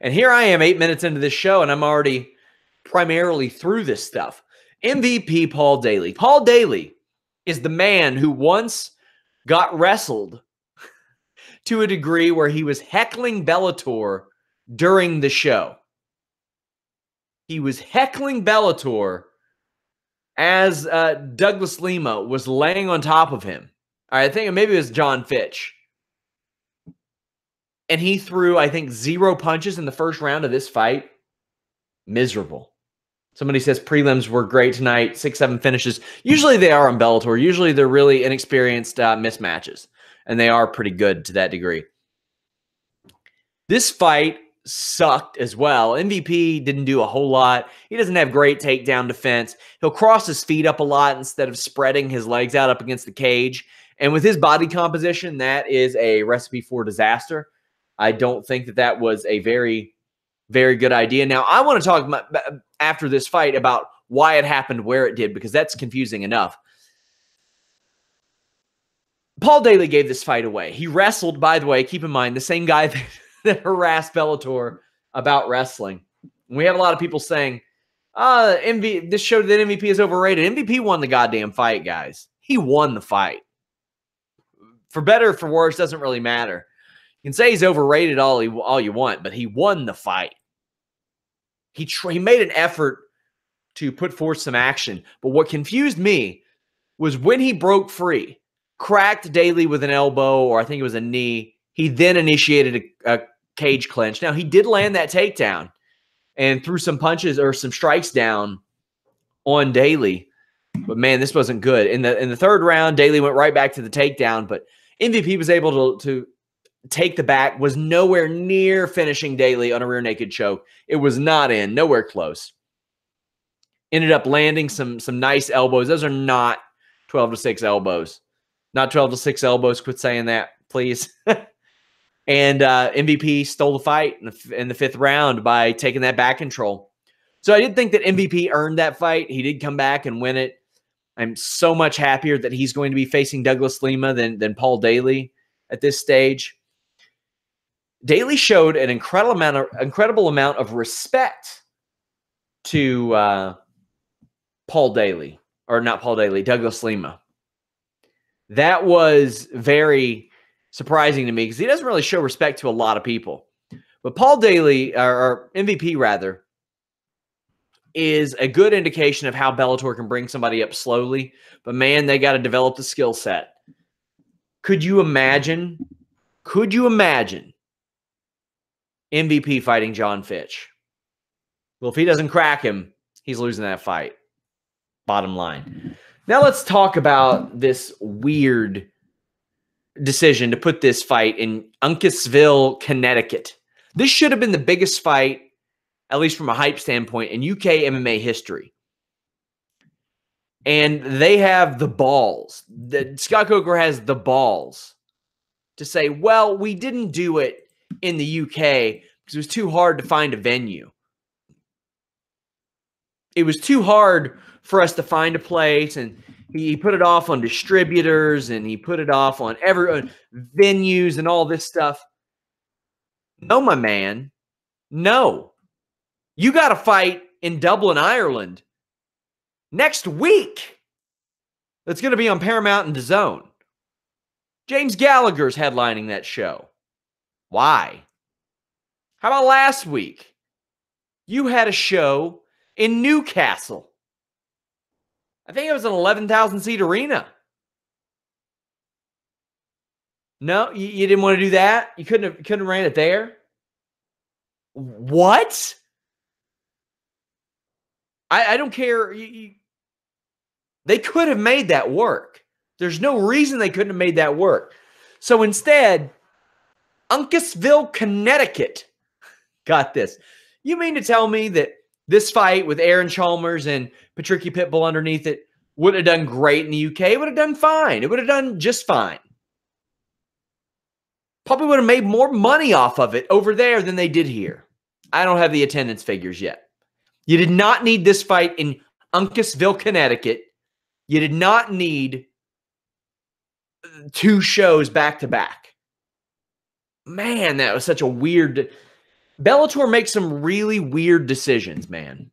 And here I am 8 minutes into this show, and I'm already primarily through this stuff. MVP Paul Daley. Paul Daley is the man who once got wrestled to a degree where he was heckling Bellator during the show. He was heckling Bellator as Douglas Lima was laying on top of him. All right, I think maybe it was Jon Fitch. And he threw, I think, 0 punches in the first round of this fight. Miserable. Somebody says prelims were great tonight, 6-7 finishes. Usually they are on Bellator. Usually they're really inexperienced mismatches, and they are pretty good to that degree. This fight sucked as well. MVP didn't do a whole lot. He doesn't have great takedown defense. He'll cross his feet up a lot instead of spreading his legs out up against the cage. And with his body composition, that is a recipe for disaster. I don't think that that was a very, very good idea. Now, I want to talk after this fight about why it happened where it did, because that's confusing enough. Paul Daley gave this fight away. He wrestled, by the way, keep in mind, the same guy that harassed Bellator about wrestling. And we have a lot of people saying, this showed that MVP is overrated. MVP won the goddamn fight, guys. He won the fight. For better or for worse, doesn't really matter. You can say he's overrated all you want, but he won the fight. He made an effort to put forth some action. But what confused me was when he broke free, cracked Daley with an elbow, or I think it was a knee, he then initiated a cage clinch. Now, he did land that takedown and threw some punches or some strikes down on Daley. But, man, this wasn't good. In the third round, Daley went right back to the takedown, but MVP was able to take the back, was nowhere near finishing Daley on a rear naked choke. It was not in, nowhere close. Ended up landing some nice elbows. Those are not 12-6 elbows. Not 12-6 elbows. Quit saying that, please. And MVP stole the fight in the 5th round by taking that back control. So I did think that MVP earned that fight. He did come back and win it. I'm so much happier that he's going to be facing Douglas Lima than Paul Daley at this stage. Daley showed an incredible amount of respect to Paul Daley, or not Paul Daley, Douglas Lima. That was very surprising to me because he doesn't really show respect to a lot of people. But Paul Daley, or MVP rather, is a good indication of how Bellator can bring somebody up slowly. But man, they got to develop the skill set. Could you imagine MVP fighting Jon Fitch? Well, if he doesn't crack him, he's losing that fight. Bottom line. Now let's talk about this weird decision to put this fight in Uncasville, Connecticut. This should have been the biggest fight, at least from a hype standpoint, in UK MMA history. And they have the balls. Scott Coker has the balls to say, well, we didn't do it in the UK because it was too hard to find a venue. It was too hard for us to find a place, and he put it off on distributors, and he put it off on venues and all this stuff. No, my man. No. You got to fight in Dublin, Ireland next week. That's going to be on Paramount and DAZN. James Gallagher's headlining that show. Why? How about last week? You had a show in Newcastle. I think it was an 11,000-seat arena. No, you didn't want to do that? You couldn't have ran it there? What? I don't care. They could have made that work. There's no reason they couldn't have made that work. So instead, Uncasville, Connecticut got this. You mean to tell me that this fight with Aaron Chalmers and Patricia Pitbull underneath it would have done great in the UK? It would have done fine. It would have done just fine. Probably would have made more money off of it over there than they did here. I don't have the attendance figures yet. You did not need this fight in Uncasville, Connecticut. You did not need 2 shows back to back. Man, that was such a weird. Bellator makes some really weird decisions, man.